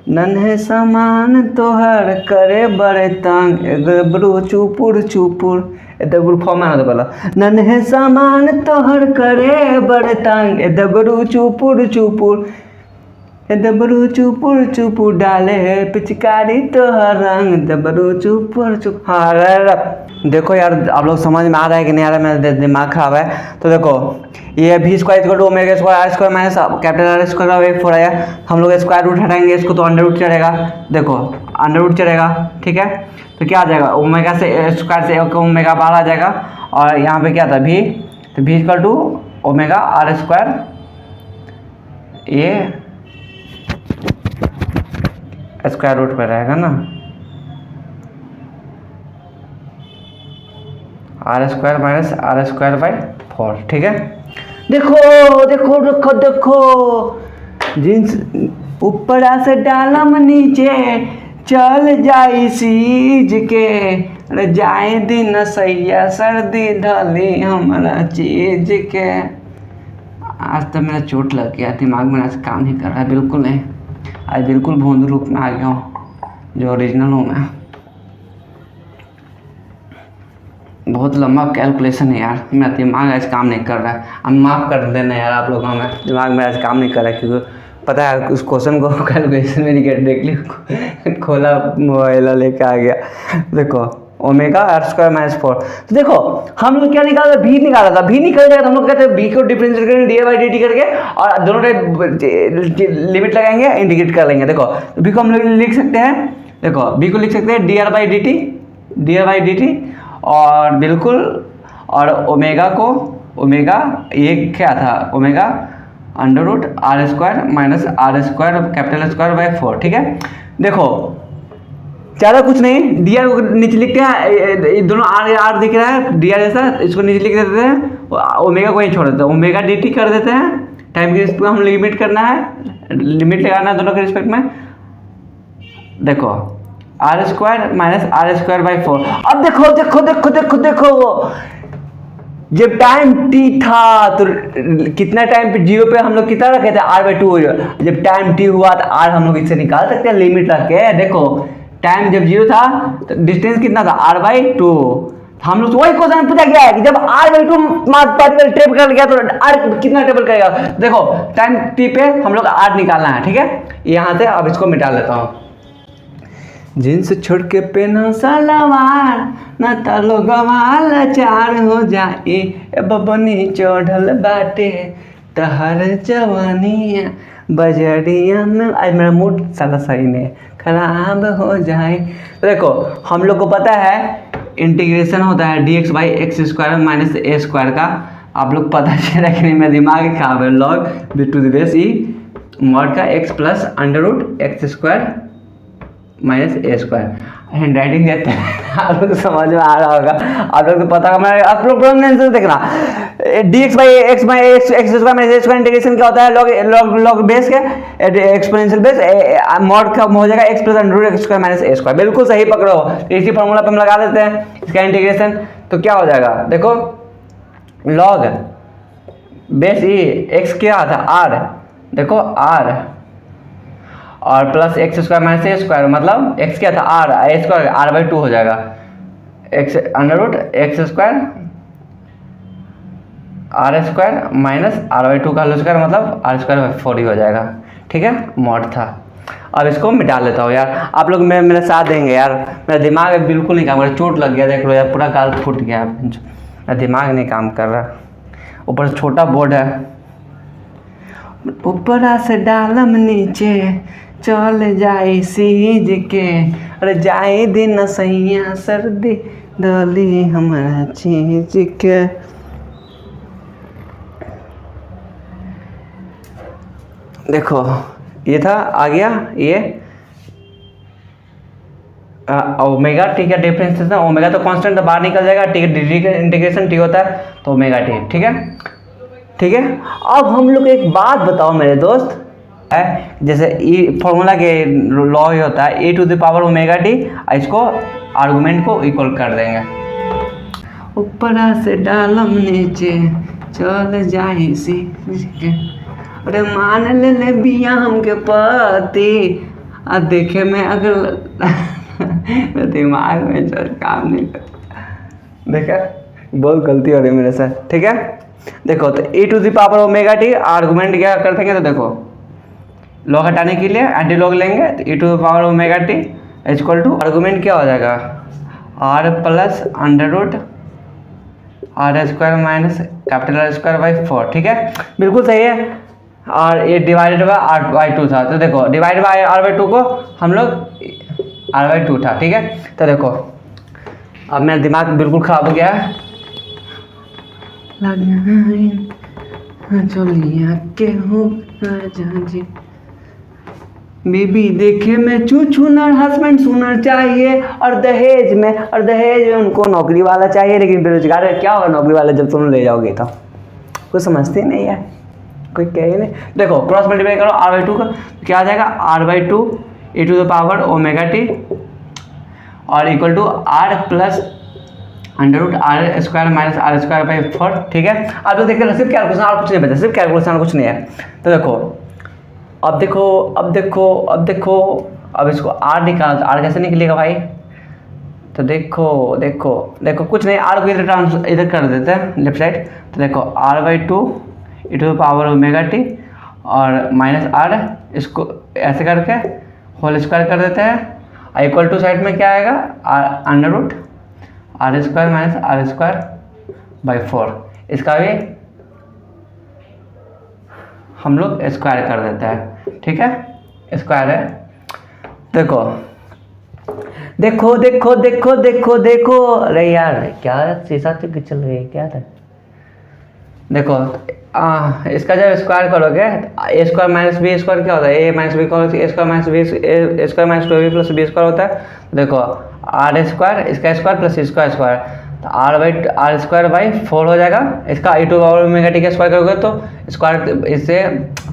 नन्हे समान तोहर करे बड़े तंग, दबरू चुपुर चुपुर, दबरू फॉर्मा ना बोला। नन्हे समान तोहर करे बड़े तंग, दबरू चुपुर चुपुर, दबरू चुपुर चुपू डाले पिचकारी तो रंग दबरू चुपुर चुप। हाँ देखो यार आप लोग समझ में आ रहा है कि नहीं आ रहा है, मेरा दिमाग खराब है। तो देखो ये भी square equal to omega square R square minus capital are square का एक फोर आया। हम लोग स्क्वायर रूट हटाएंगे इसको तो अंडर रूट चढ़ेगा। देखो अंडर रूट चढ़ेगा, ठीक है। तो क्या आ जाएगा, ओमेगा से स्क्वायर से ओमेगा बाहर आ जाएगा। और यहाँ पे क्या था भी, तो भी equal to omega R square, ये स्क्वायर रूट पर रहेगा ना, R square minus are square by 4, ठीक है। देखो देखो देखो देखो जींस ऊपर से डालम नीचे चल जाई सीज के, अरे जाए दिन सैया सर्दी ढली हमारा चीज के। आज तो मेरा चोट लग गया, दिमाग में आज काम नहीं कर रहा है बिल्कुल नहीं। आज बिल्कुल भोंदू रूप में आ गया हूँ जो ओरिजिनल हूँ मैं। बहुत लंबा कैलकुलेशन है यार, मेरा दिमाग आज काम नहीं कर रहा है। अब माफ़ कर देना यार आप लोगों में, दिमाग में आज काम नहीं कर रहा है क्योंकि पता है उस क्वेश्चन को कैलकुलेशन में नहीं देख ली, खोला मोबाइल लेके आ गया। देखो ओमेगा आर स्क्वायर माइनस 4। तो देखो हम लोग क्या निकाला था, भी निकाला था। भी निकल जाएगा तो हम लोग कहते हैं भी को डिफरेंशिएट करेंगे डी बाई डी टी करके और दोनों लिमिट लगाएंगे, इंटीग्रेट कर लेंगे। देखो भी को हम लोग लिख सकते हैं, देखो भी को लिख सकते हैं D are by D T और बिल्कुल, और ओमेगा को, ओमेगा ये क्या था, omega under root are square minus are square capital square by 4, ठीक है। देखो ज़्यादा कुछ नहीं, डी आर को नीचे लिखते हैं, दोनों आर दिख रहा है डी आर जैसा, इसको नीचे लिख देते हैं, ओमेगा को ही छोड़ देते हैं, ओमेगा डी टी कर देते हैं। टाइम के रिस्पेक्ट में हम लिमिट करना है, लिमिट लगाना है दोनों के रिस्पेक्ट में। देखो are square minus are square by 4। अब देखो देखो देखो देखो देखो जब टाइम टी था तो कितना टाइम पे जीरो पे हम लोग कितना रखे थे, आर बाई 2 हो जाए। जब टाइम टी हुआ तो आर हम लोग इससे निकाल सकते हैं लिमिट रख के। देखो टाइम जब जीरो था तो डिस्टेंस कितना था, आर बाई 2। हम लोग वही क्वेश्चन पूछा गया है कि जब आर बाई 2 पार्टिकल टेप कर गया तो आर कितना टेबल करेगा। देखो टाइम टी पे हम लोग आर निकालना है, ठीक है। यहाँ से अब इसको मिटा लेता हूँ। जींस छोड़ के पहना सलवार न तलो गवाल चार हो जाए, बबनी चढ़ल बाटे तहर जवानी बजरिया में। आज मेरा मूड साला सही नहीं खराब हो जाए। देखो हम लोग को पता है इंटीग्रेशन होता है D x by x square minus A square का। आप लोग पता चला कि नहीं, मेरा दिमाग खराब है। Log b to the base e mod का x plus under root x square minus ए स्क्वायर। हैंड राइटिंग देते हैं आप लोग समझ में आ रहा होगा, आप लोग को पता होगा। आप लोग आंसर देखना, d x by x square minus A square integration क्या होता है, लॉग लॉग लॉग बेस के एक्सपोनेंशियल बेस मॉड का हो जाएगा x plus under root x square minus ए स्क्वायर। बिल्कुल सही पकड़ो, इसी फॉर्मूला पे हम लगा देते हैं इसका इंटीग्रेशन। तो क्या हो जाएगा, देखो लॉग बेस ई एक्स क्या था आर, देखो आर और प्लस एक्स स्क्वायर माइनस ए स्क्वायर, मतलब एक्स क्या था R, A square R by 2 हो जाएगा, X under root x square R square minus R by 2 का होल स्क्वायर, मतलब आर स्क्वायर बाई 4 ही हो जाएगा, ठीक है। मॉड था। अब इसको मिटा लेता हूँ यार, आप लोग मेरे साथ देंगे यार। मेरा दिमाग बिल्कुल नहीं काम कर रहा, चोट लग गया देख लो यार, पूरा गाल फूट गया, मेरा दिमाग नहीं काम कर रहा। ऊपर से छोटा बोर्ड है, ऊपर से डालम नीचे चल जाए सीज के, अरे जाए दिन सैया सर्दी डली हमारा चीज के। देखो ये था आ गया ये ओमेगा टी का डिफरेंस था, ओमेगा तो कांस्टेंट तो बाहर निकल जाएगा, टी का इंटीग्रेशन टी होता है तो ओमेगा टी, ठीक है ठीक है। अब हम लोग एक बात बताओ मेरे दोस्त, है जैसे ई फॉर्मूला के लॉ ही होता है a to the power omega t, इसको आर्गुमेंट को इक्वल कर देंगे। ऊपर से डालम नीचे चल जाए सी, अरे मान ले बिया हमके पति आ देखे में अगर दिमाग में चल काम नहीं करता, देखा बहुत गलती हो रही मेरे से, ठीक है। देखो तो a to the power omega t argument क्या कर देंगे, तो देखो लॉग हटाने के लिए एंटी लॉग लेंगे तो e to the power omega t equal to argument क्या हो जाएगा r plus under root are square minus capital are square by 4। ठीक है, बिल्कुल सही है। और ये डिवाइडेड बाई आर बाई 2 था, तो देखो डिवाइड बाई आर बाई 2 को हम लोग आर बाई 2 था। ठीक है, तो देखो अब मेरा दिमाग बिल्कुल ख़राब हो गया है। बीबी देखे में छूछूनर हस्बैंड सुनर चाहिए और दहेज में उनको नौकरी वाला चाहिए, लेकिन बेरोजगार है क्या होगा नौकरी वाला जब तुम ले जाओगे तो कुछ समझते नहीं है, कोई कहे नहीं। देखो क्रॉस मल्टीप्लाई करो आर बाई 2 का तो क्या आ जाएगा r by 2 E to the power omega T और equal to r plus under root are square minus are square by 4। ठीक है, अब तो देखते सिर्फ कैलकुलेशन और कुछ नहीं बचा, सिर्फ कैलकुलेशन कुछ नहीं है। तो देखो अब इसको आर निकाल, तो आर कैसे निकलेगा भाई? तो देखो कुछ नहीं, आर को इधर कर देते हैं लेफ्ट साइड। तो देखो are by 2 E to the power omega T और माइनस आर, इसको ऐसे करके होल स्क्वायर कर देते हैं। इक्वल टू साइड में क्या आएगा R under root are square minus are square by 4, इसका भी हम लोग स्क्वायर कर देते हैं। ठीक है, स्क्वायर है। देखो अरे यार क्या शीशा तो चल रही है क्या था? देखो इसका जब स्क्वायर करोगे a square minus b square क्या होता है? A minus b a square minus b a square minus 2b plus b square होता है। देखो आर स्क्वायर इसका स्क्वायर प्लस इसका स्क्वायर, तो आर स्क्वायर बाई 4 हो जाएगा। इसका e to power omega t का स्क्वायर करोगे तो स्क्वायर इससे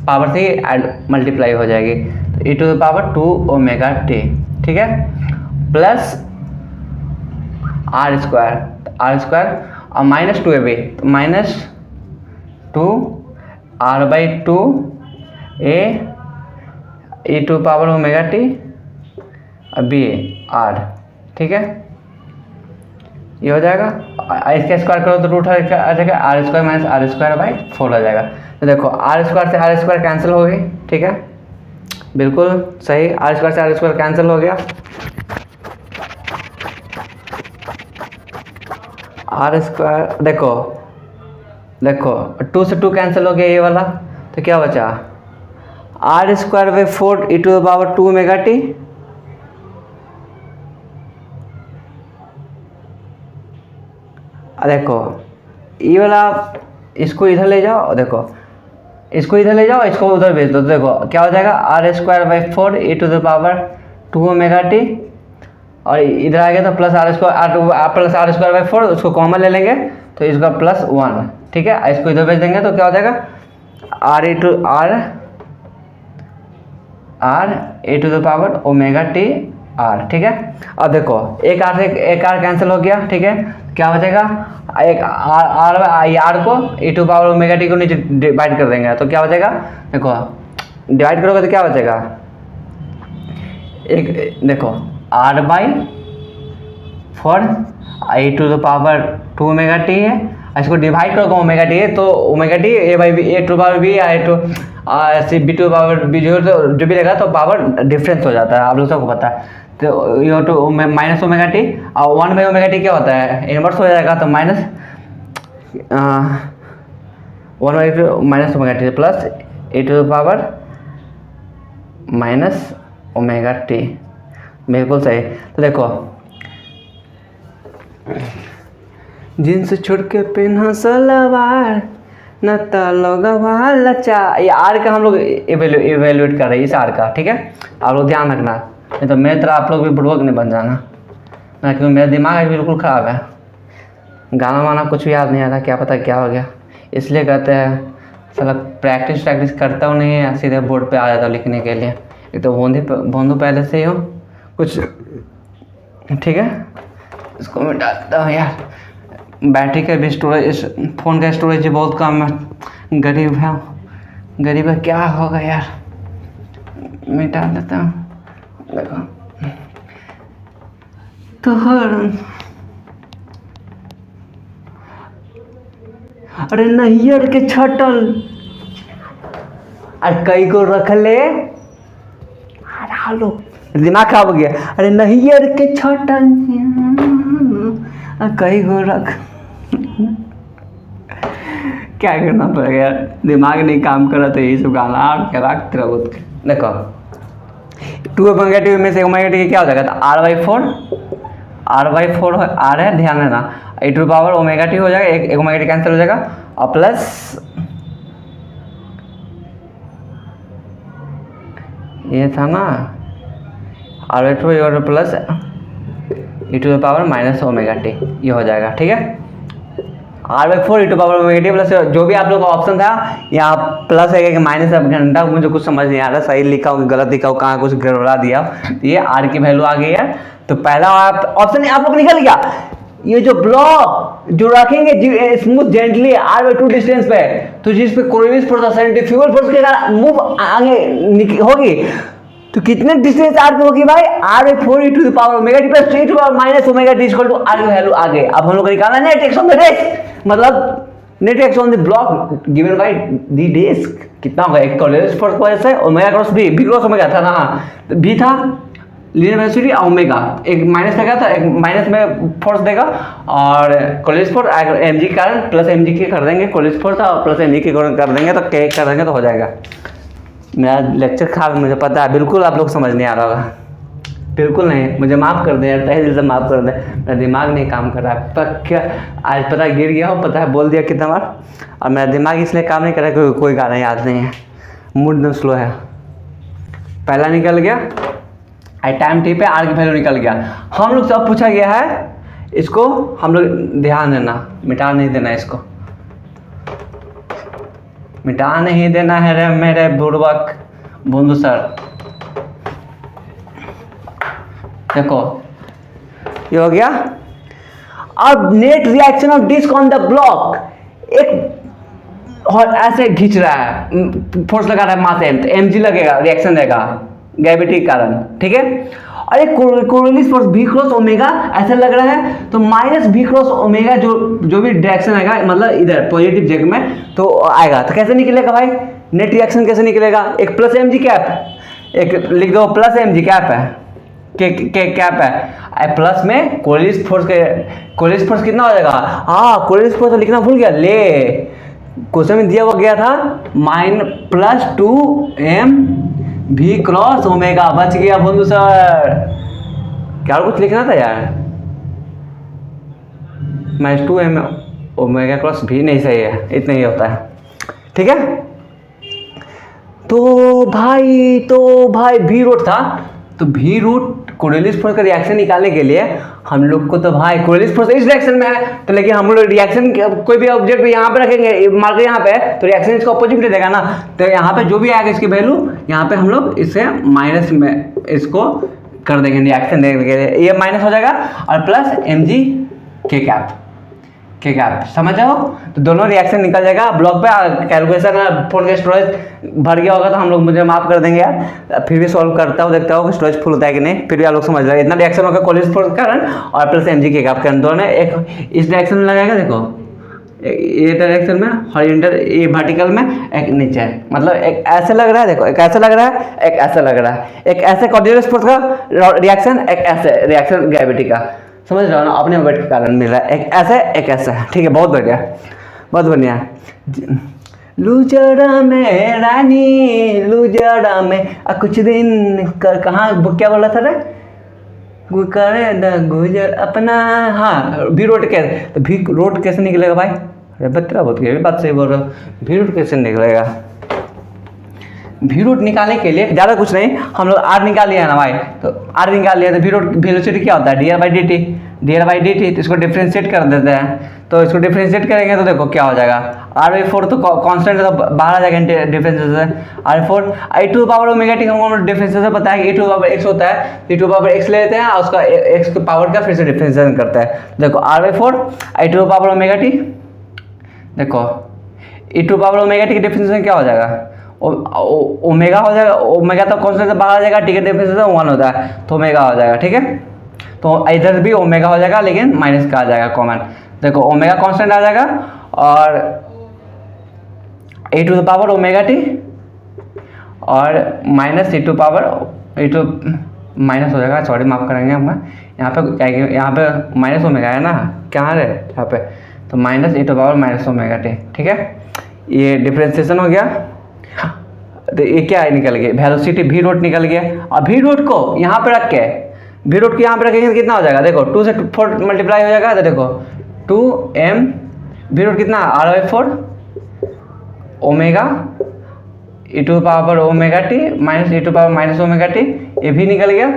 पावर से मल्टीप्लाई हो जाएगी, तो e to the power 2 omega T. ठीक है, प्लस आर स्क्वायर और माइनस 2ab तो minus 2 r by 2 a e to power omega T और बी आर। ठीक है, ये हो जाएगा। इसका स्क्वायर करो तो रूट आ जाएगा R square minus are square by 4 आ जाएगा। तो देखो आर स्क्वायर से आर स्क्वायर कैंसिल हो गई। ठीक है, बिल्कुल सही, आर स्क्वायर से आर स्क्वायर कैंसिल हो गया। आर स्क्वायर देखो 2 से 2 कैंसिल हो गया ये वाला, तो क्या बचा R square by 4 E to the power 2 omega T देखो ये वाला इसको इधर ले जाओ, देखो इसको इधर ले जाओ, इसको उधर भेज दो। तो देखो क्या हो जाएगा R square by 4 E to the power 2 omega T और इधर आ गया तो प्लस आर स्क्वायर बाई 4, उसको कॉमन ले लेंगे तो इसका प्लस 1। ठीक है, इसको इधर भेज देंगे तो क्या हो जाएगा R A to the power omega T R. ठीक है, अब देखो एक आर से एक आर कैंसिल हो गया। ठीक है, क्या बचेगा एक आर को ई टू पावर ओमेगा टी को नीचे डिवाइड कर देंगे तो क्या बचेगा, देखो डिवाइड करोगे तो क्या बचेगा एक देखो are by 4 E to the power 2 omega t है, इसको डिवाइड करोगे ओमेगा टी है तो omega t a by b a to power b या a to c b to power b जो भी रहेगा तो पावर डिफरेंस हो जाता है, आप लोग सबको पता है। तो ये टू माइनस ओमेगा टी और 1 बाई ओमेगा टी क्या होता है इन्वर्स हो जाएगा, तो minus 1 by minus omega T plus A to the power minus omega T. बिल्कुल सही। तो देखो जींस छोड़ के पहना सलवार न तलोगवा लचा, ये आर का हम लोग इवेल्युएट कर रहे हैं इस आर का। ठीक है, आप लोग ध्यान रखना, नहीं तो मेरी तरह आप लोग भी बुड़बक नहीं बन जाना ना, क्योंकि मेरा दिमाग बिल्कुल ख़राब है, गाना वाना कुछ भी याद नहीं आता, क्या पता क्या हो गया। इसलिए कहते हैं साला प्रैक्टिस करता हूँ नहीं है, सीधे बोर्ड पे आ जाता हूँ लिखने के लिए। एक तो भोंदू पहले से ही हो कुछ। ठीक है, इसको मैं डालता हूँ यार, बैटरी का भी स्टोरेज, इस फ़ोन का स्टोरेज बहुत कम है, गरीब है क्या होगा यार, मैं डाल देता हूँ। देखो तो अरे नैयर के छटल और कई को रख ले खा लो, दिमाग खराब हो गया। अरे नहीं यार के छोटा कहीं हो रख क्या करना पड़ेगा यार, दिमाग नहीं काम कर रहा तो यही सब गाना और क्या रख तेरा बहुत। देखो 2 में से ओमेगा क्या हो जाएगा, तो r/4 r है, ध्यान देना, e⁻ हो जाएगा, एक ओमेगा टी कैंसिल हो जाएगा, और प्लस ये था ना r/4 प्लस e⁻−ω_t, ये हो जाएगा। ठीक है, r/4 e⁻ प्लस जो भी आप लोग का ऑप्शन था, यहाँ प्लस है कि माइनस है, घंटा मुझे कुछ समझ नहीं आ रहा, सही लिखा हो गलत लिखा हो, कहाँ कुछ गड़बड़ा दिया। तो ये r की वैल्यू आ गई है, तो पहला ऑप्शन आप लोग निकल गया। ये जो ब्लॉक जो रखेंगे स्मूथ जेंटली r/2 डिस्टेंस पे, तो जिस पे कोलिनिस फोर्स सेंट्रीफ्यूगल फोर्स के कारण मूव आगे होगी, तो कितने डिस्टेंस r पे होगी भाई, r/4 e⁻ plus e⁻−ω⁡t equal to r की वैल्यू आ गई। अब हम लोग को निकालना net x on the disc, मतलब net x on the block given by the disc कितना होगा, एक कोलिनिस फोर्स की वजह से omega cross b cross omega था ना, तो बी था लीनियर वेलोसिटी ओमेगा, एक माइनस लगा था, एक माइनस में फोर्स देगा, और कोलिनिस फोर्स mg के कारण प्लस mg के कर देंगे, कोलिनिस फोर्स और प्लस mg के कर देंगे, तो k कर देंगे तो हो जाएगा। मेरा लेक्चर खराब, मुझे पता है, बिल्कुल आप लोग समझ नहीं आ रहा होगा, बिल्कुल नहीं, मुझे माफ़ कर दें यार, तहे दिल से माफ़ कर दें, मेरा दिमाग नहीं काम कर रहा है, क्या आज पता गिर गया हो, पता है बोल दिया कितना बार, और मेरा दिमाग इसलिए काम नहीं कर रहा है, कोई गाना याद नहीं है, मूड एकदम स्लो है। पहला निकल गया, टाइम टी पे आर की वैल्यू निकल गया। हम लोग से अब पूछा गया है, इसको हम लोग ध्यान देना, मिटा नहीं देना, इसको मिटा नहीं देना है रे मेरे बुड़बक बंधु सर। देखो ये हो गया। अब net reaction of disc on the block, एक और ऐसे खींच रहा है, फोर्स लगा रहा है मास m, तो mg लगेगा, रिएक्शन देगा ग्रेविटी के कारण। ठीक है, और एक Coriolis force v cross omega ऐसा लग रहा है, तो माइनस v क्रॉस ओमेगा जो भी डायरेक्शन आएगा, मतलब इधर पॉजिटिव जगह में तो आएगा, तो कैसे निकलेगा भाई, नेट रिएक्शन कैसे निकलेगा, एक प्लस mg कैप, एक लिख दो प्लस mg कैप है, के कैप है, प्लस में कोलिनिस फोर्स कितना हो जाएगा, हाँ कोलिनिस फोर्स लिखना भूल गया, ले क्वेश्चन में दिया हुआ गया था -2m v क्रॉस ओमेगा, बच गया बंधु सर, क्या कुछ लिखना था यार, -2m ओमेगा क्रॉस v नहीं सही है, इतना ही होता है। ठीक है, तो भाई v रूट था, तो v रूट कोलिनिस फोर्स का रिएक्शन निकालने के लिए हम लोग को, तो भाई कोलिनिस फोर्स इस डायरेक्शन में है, तो लेकिन हम लोग रिएक्शन कोई भी ऑब्जेक्ट पे यहाँ पे रखेंगे, मार्कर यहाँ पे, तो रिएक्शन इसका अपोजिट देगा ना, तो यहाँ पे जो भी आएगा इसकी वैल्यू, यहाँ पे हम लोग इससे माइनस में इसको कर देंगे, रिएक्शन देने के लिए ये माइनस हो जाएगा, और प्लस mg के कैप समझ जाओ, तो दोनों रिएक्शन निकल जाएगा। ब्लॉक पे कैलकुलेशन फोन का स्टोरेज भर गया होगा तो हम लोग मुझे माफ कर देंगे यार, फिर भी सॉल्व करता हूँ, देखता हूँ कि स्टोरेज फुल होता है कि नहीं, फिर भी आप लोग समझ रहे इतना रिएक्शन होगा कोलिनिस फोर्स के कारण और प्लस mg के कैप के कारण, दोनों एक इस डायरेक्शन में लगाएगा, देखो ये डायरेक्शन में हॉरिजॉन्टल, ये वर्टिकल में, एक नीचे, मतलब एक ऐसे लग रहा है, देखो एक ऐसा लग रहा है, एक ऐसा लग रहा है, एक ऐसे कोलिनिस फोर्स का रिएक्शन, एक ऐसे रिएक्शन ग्रेविटी का, समझ रहे हो ना, अपने वेट के कारण मिल रहा है, एक ऐसा। ठीक है, बहुत बढ़िया, बहुत बढ़िया। लूजड़ा में रानी, लूजड़ा में कुछ दिन कहाँ क्या बोला था रे, गुजर अपना, हाँ भी रोड कैसे, तो भी रोड कैसे निकलेगा भाई, अरे बतरा बहुत गया, बात सही बोल रहा हूँ, भी रोड कैसे निकलेगा, भी रूट निकालने के लिए ज़्यादा कुछ नहीं, हम लोग r निकाल लिया है ना भाई, तो r निकाल लिया, तो भी रूट वेलोसिटी क्या होता है, dr/dt, तो इसको डिफ्रेंशिएट कर देते हैं, तो इसको डिफ्रेंशिएट करेंगे तो देखो क्या हो जाएगा, r/4 तो कांस्टेंट है, तो बाहर आ जाएगा डिफरेंस से, r/4 e⁻ हमको डिफरेंस से पता है कि e⁻x होता है, e⁻x ले लेते हैं और उसका x के पावर का फिर से डिफ्रेंशिएशन करता है, देखो r/4 e⁻t, देखो e⁻t की डिफ्रेंशिएशन क्या हो जाएगा, ओमेगा हो जाएगा, ओमेगा तो कांस्टेंट से बाहर आ जाएगा, टिकट डिफरेंस 1 होता है, तो ओमेगा हो जाएगा। ठीक है, तो इधर भी ओमेगा हो जाएगा, लेकिन माइनस का आ जाएगा कॉमन, देखो ओमेगा कांस्टेंट आ जाएगा, और e⁻ t और माइनस e⁻ ये तो माइनस हो जाएगा, सॉरी माफ़ करेंगे हम। यहाँ पे माइनस ओमेगा है ना, कहाँ है यहाँ पे, तो minus e to power minus omega T. ठीक है, ये डिफ्रेंसिएशन हो गया। तो ये क्या है, निकल गया वेलोसिटी v डॉट निकल गया। और v डॉट को यहाँ पे रख के, v डॉट को यहाँ पे रखेंगे तो कितना हो जाएगा, देखो 2 से 4 मल्टीप्लाई हो जाएगा, तो देखो 2m v डॉट कितना r/4 omega e to power omega T minus e to power minus omega T. ये भी निकल गया,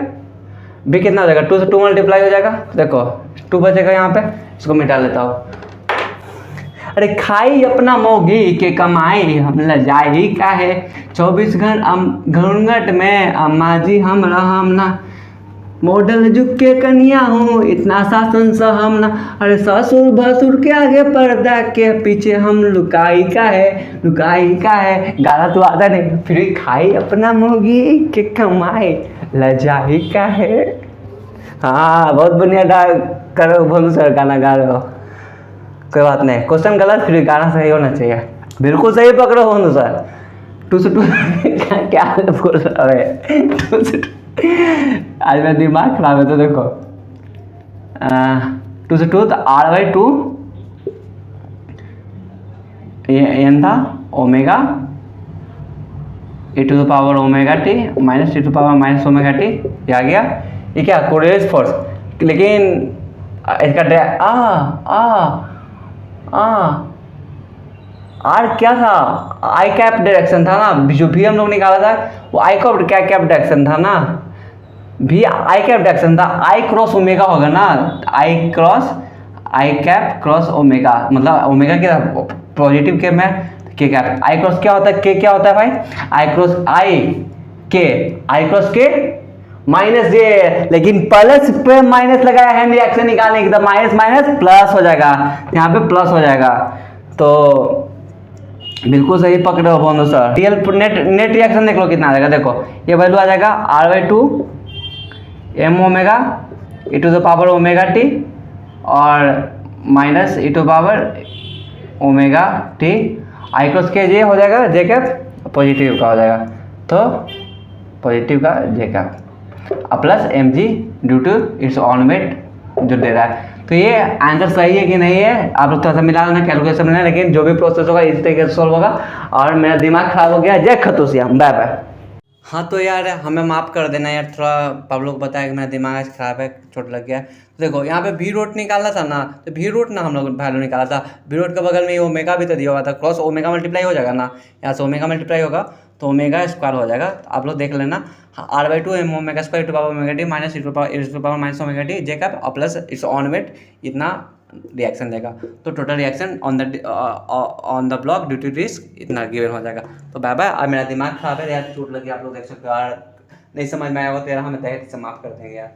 v कितना हो जाएगा 2 से 2 मल्टीप्लाई हो जाएगा, देखो 2 बचेगा यहाँ पे, इसको मिटा लेता हूँ। अरे खाई अपना मोगी के कमाई हम लजाई का है, 24 घूंघट में अम्मा जी हम रहम ना, मॉडल जुग के कन्या हूँ इतना शासन सहम ना, अरे ससुर भसुर के आगे पर्दा के पीछे हम लुकाई का है, लुकाई का है। गाना तो आता नहीं, फिर भी खाई अपना मोगी के कमाई लजाई का है। हाँ बहुत बढ़िया करो भोलू सर, गाना गा रहे हो, कोई बात नहीं, क्वेश्चन गलत फिर गाना सही होना चाहिए। बिल्कुल सही पकड़ो भोलू सर, 2 से 2 क्या बोल रहा है 2 से 2 आज मेरा दिमाग खराब है। तो देखो 2 से 2 तो r/2 ये n था omega e to the power omega T minus e to power minus omega T, ये आ गया। ये क्या कोरिलेट फोर्स, लेकिन इसका आर क्या था, आई कैप डायरेक्शन था ना, जो भी हम लोग निकाला था वो आई कैप डायरेक्शन था ना, भी आई कैप डायरेक्शन था, आई क्रॉस ओमेगा होगा ना, आई कैप क्रॉस ओमेगा, मतलब ओमेगा क्या पॉजिटिव के में के कैप, आई क्रॉस क्या होता है, के क्या होता है भाई, आई क्रॉस के माइनस जे, लेकिन प्लस पे माइनस लगाया है रिएक्शन निकालने की, तो माइनस माइनस प्लस हो जाएगा, यहाँ पे प्लस हो जाएगा। तो बिल्कुल सही पकड़े हो बोलो सर। नेट रिएक्शन देख लो कितना आ जाएगा, देखो ये वैल्यू आ जाएगा r/2 m omega e to the power omega T और minus e to power omega t, i cross के जे हो जाएगा, जे कैप पॉजिटिव का हो जाएगा, तो पॉजिटिव का j cap plus mg due to its own weight जो दे रहा है। तो ये आंसर सही है कि नहीं है आप लोग थोड़ा सा मिला लेना, कैलकुलेशन में, लेकिन जो भी प्रोसेस होगा इस तरीके से सॉल्व होगा। और मेरा दिमाग खराब हो गया, जय खतूसियाम, बाय बाय। हाँ तो यार हमें माफ़ कर देना यार, थोड़ा पब्लिक को बताया कि मेरा दिमाग आज खराब है, चोट लग गया। तो देखो यहाँ पे v रूट निकाला था ना, तो v रूट ना हम लोग वैल्यू निकाला था, v रूट के बगल में ये ओमेगा भी तो दिया हुआ था, क्रॉस ओमेगा मल्टीप्लाई हो जाएगा ना, यहाँ से ओमेगा मल्टीप्लाई होगा तो ओमेगा स्क्वायर हो जाएगा। तो आप लोग देख लेना, r/2 m omega square to power omega T minus e to power minus omega T J cap plus its own weight इतना रिएक्शन देगा। तो total reaction on the block due to disc इतना गिवन हो जाएगा। तो bye bye. अब मेरा दिमाग खराब है यार, चोट लगी, आप लोग देख सकते हो यार, नहीं समझ में आया हो तो यार हमें तहे से माफ़ कर देंगे यार।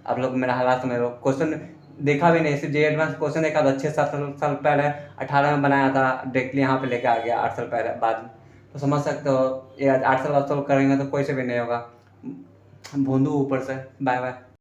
आप लोग मेरा हालात समझ लो, क्वेश्चन देखा भी नहीं, सिर्फ जे एडवांस क्वेश्चन देखा था 6-7 साल पहले 18 में बनाया था, डायरेक्टली यहाँ पे लेके आ गया 8 साल पहले बाद में। तो समझ सकते हो ये 8 साल बाद सॉल्व करेंगे तो कोई से भी नहीं होगा, भूंदू ऊपर से। Bye bye.